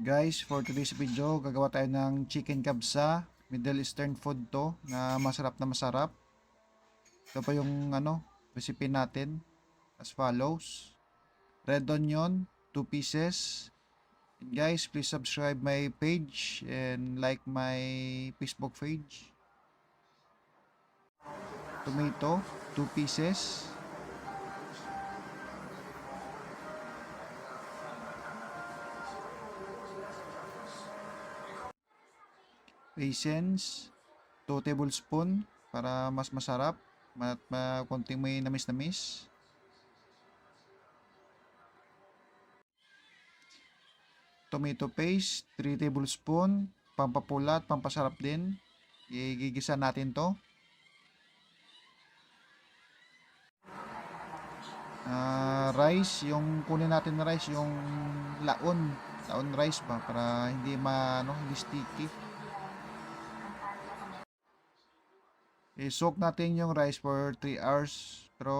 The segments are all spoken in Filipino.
Guys, for today's video, gagawa tayo ng chicken kabsa. Middle Eastern food to na masarap na masarap. Ito pa yung recipe natin as follows. Red onion, 2 pieces. And guys, please subscribe my page and like my Facebook page. Tomato, 2 pieces. Raisins, 2 tablespoon para mas masarap at konting may namis-namis. Tomato paste, 3 tablespoon, pampapula at pampasarap din. Igigisa natin to. Rice, yung kunin natin na rice, yung laon rice ba para hindi hindi sticky. I-soak natin yung rice for 3 hours, pero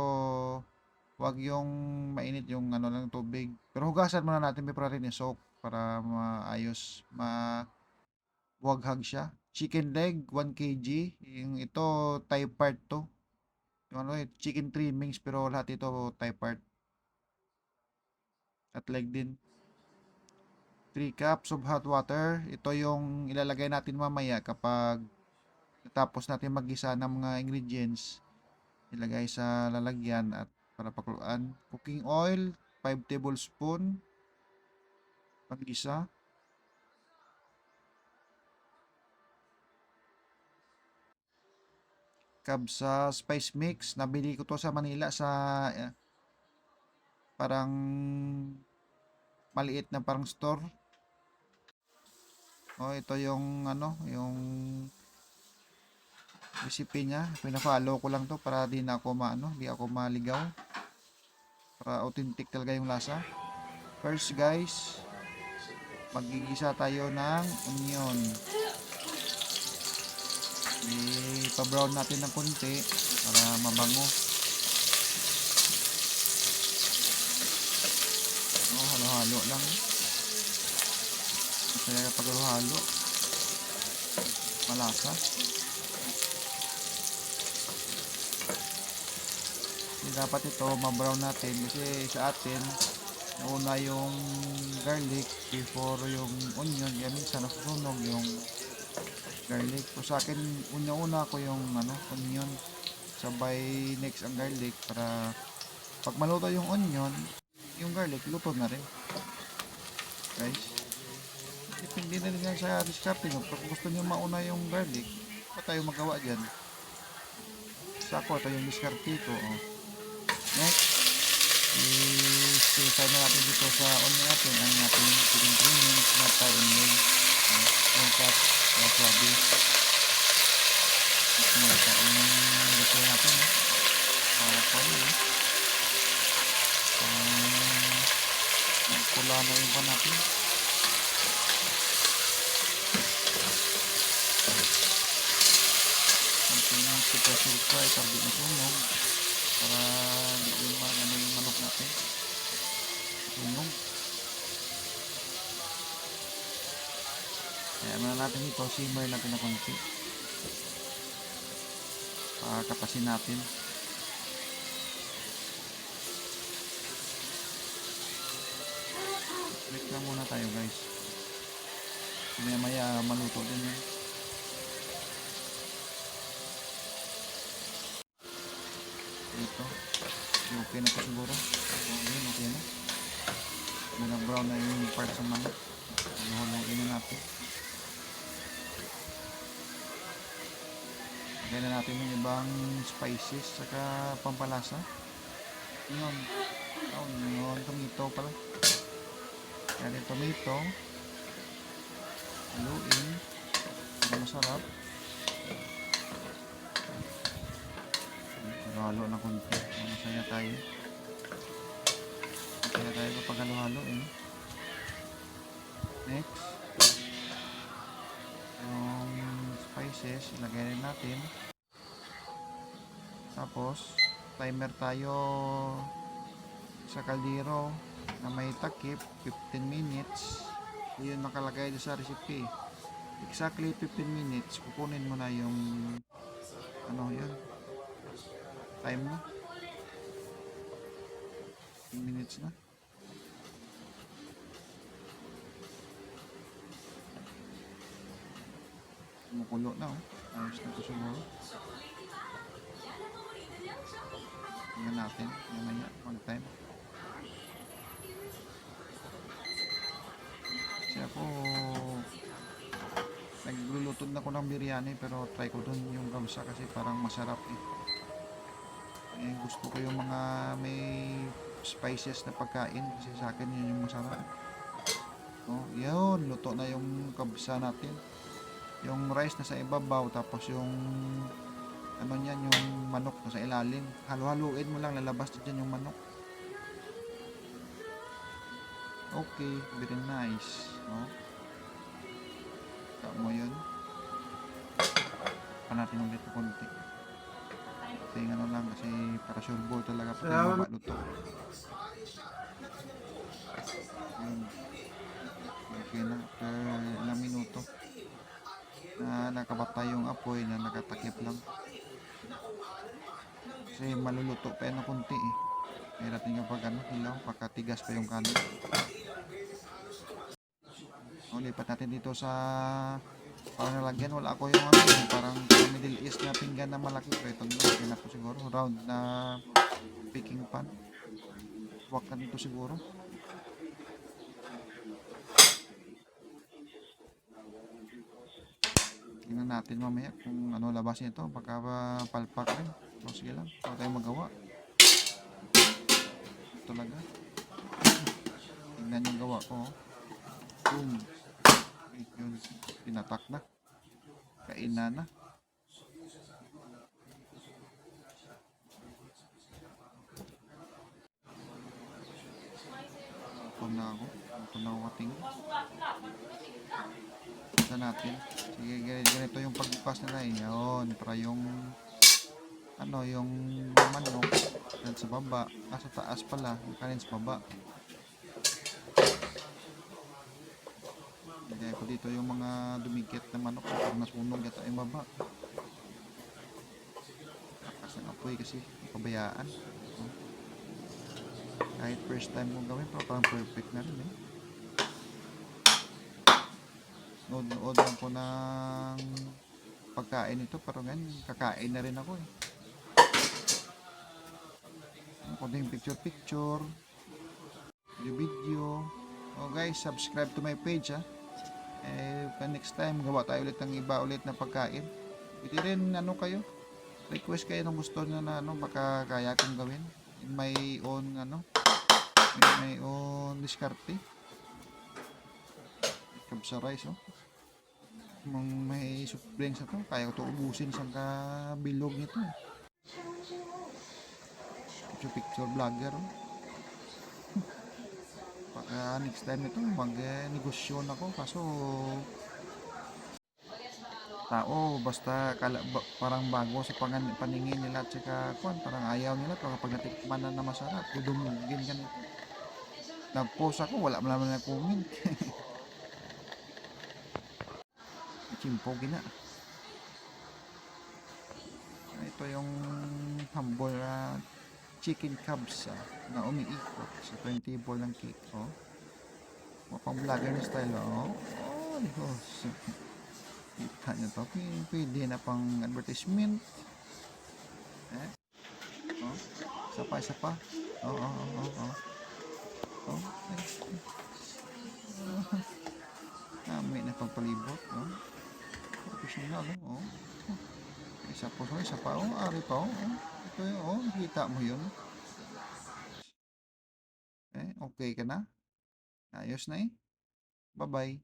wag yung mainit yung lang tubig. Pero hugasan muna natin before natin i-soak para maayos, mawaghag siya. Chicken leg, 1 kg. Yung ito, thigh part to. Yung chicken trimmings pero lahat ito thigh part. At leg din. 3 cups of hot water. Ito yung ilalagay natin mamaya kapag natapos natin maggisa ng mga ingredients. Ilagay sa lalagyan at para pakuluan. Cooking oil, 5 tablespoon. Paggisa. Kabsa spice mix. Nabili ko to sa Manila sa parang maliit na parang store. Ito yung yung recipe niya. Pina-follow ko lang to para di na ako di ako maligaw. Para authentic talaga yung lasa. First guys, magigisa tayo ng onion. I-pa-brown natin ng konti para mabango. Halo-halo lang. Masaya kapag halo. Malasa. Dapat ito ma-brown natin kasi sa atin nauna yung garlic before yung onion, kaya minsan nasusunog yung garlic. So sa akin una ko yung onion, sabay next ang garlic para pag maluto yung onion, yung garlic luto na rin. Guys, depende na rin yan sa diskarte nyo. Pag gusto nyo mauna yung garlic, pa tayo magawa dyan. Sa ako, ito yung diskarte ko. Next, i-stir na natin dito sa onion natin ang ating chicken trimmings na tayo onion. Yung cut, swabe. Ito na yung gusto natin. Pula na yung pan natin. Yung silpa-silpa ay tarbi na sunog para yung yung manok natin sunog. Kaya muna natin ito, simmer natin na konti para kapasin natin. Click lang muna tayo guys, maya maluto din yan. Ito okay na po siguro. Okay na. Brown na yung part sa manok. Huluin na natin. Lagyan na natin yung ibang spices saka pampalasa. Yun. Tomato pala. Kaya yung tomato. Haluin para masarap. Halo na konti. Masaya tayo. Masaya tayo kapag halo-halo Next, yung spices ilagay rin natin. Tapos timer tayo sa kaldero na may takip, 15 minutes. Yun nakalagay sa recipe. Exactly 15 minutes, kukunin mo na yung ano yun, time mo. 15 minutes na. Kumukulo na, oh. Ayos na ito siguro. Tingnan natin, mamaya, mag-time. Kasi ako, nagluluto na ko ng biryani, pero try ko dun yung gamsa kasi parang masarap eh. Gusto ko yung mga may spices na pagkain kasi sa akin yun yung masarap. Oh, yun, luto na yung kabsa natin. Yung rice na sa ibabaw, tapos yung ano niyan, yung manok na sa ilalim. Halo-haluin mo lang, lalabas dyan yung manok. Okay, very nice. Oh. Kaya mo yun. Pa natin ulit ng konti. Kasi ano lang, kasi para sure ball talaga pati yung maluto. Yun. Okay na, after ilang minuto na nakabatay yung apoy na nakatakip lang. Kasi maluluto pa yan ng konti eh. Kaya natin kapag ano, hilaw, pagkatigas pa yung kanin. O, lipat natin dito sa parang nalagyan. Wala ako yung ano, yung parang Middle East na pinggan na malaki. Pero ito nalagyan na po siguro. Round na baking pan. Huwag na dito siguro. Tingnan natin mamaya kung ano labas nito. Baka palpak rin. O, sige lang. Wala tayong magawa. Talaga. Tingnan yung gawa ko. Boom. Yun. Pinatak na. Kainan na. Ito na ako. Ito na ako kating. Ito natin. Sige, ganito yung pagbukas nila eh. Yun. Para yung ano, yung manok yan sa baba. Sa taas pala. Yung kanin sa baba. Kaya ko dito yung mga dumikit na manok. Pag nasunog yata yung baba. Lakas ng apoy kasi pabayaan. Kahit first time mo gawin, pero parang perfect na rin eh. Nood lang ko ng pagkain ito, pero ngayon kakain na rin ako eh. Kunting picture, video. Oh guys, subscribe to my page ha. Next time gawa tayo ulit ng iba ulit na pagkain. Pwede rin ano kayo, request kayo ng gusto nyo na ano, baka kaya kong gawin. In my own ano, in my own diskarte. Kabsa rice oh. Kung may supleng sa to, kaya ko to ubusin sa kabilog nito. Picture vlogger oh. Baka next time nito mag-negosyo na ako, kaso tao basta parang bago sa paningin nila at saka parang ayaw nila, pero kapag natikman na masarap dudumugin ganito. Nag-post ako, wala man naman na comment. Chimpo gina. Ito yung humble chicken cubs na umiikot sa 20 ball ng cake oh. Pang vlogger na style oh. Oh, Diyos. Kita nyo to, pwede na pang advertisement eh. Oh, isa pa oh. Kami na pagpalibot oh. Professional oh. Isa pa oh, ari pa oh. Ito yun oh, kita mo yun okay ka na, ayos na eh. Bye bye.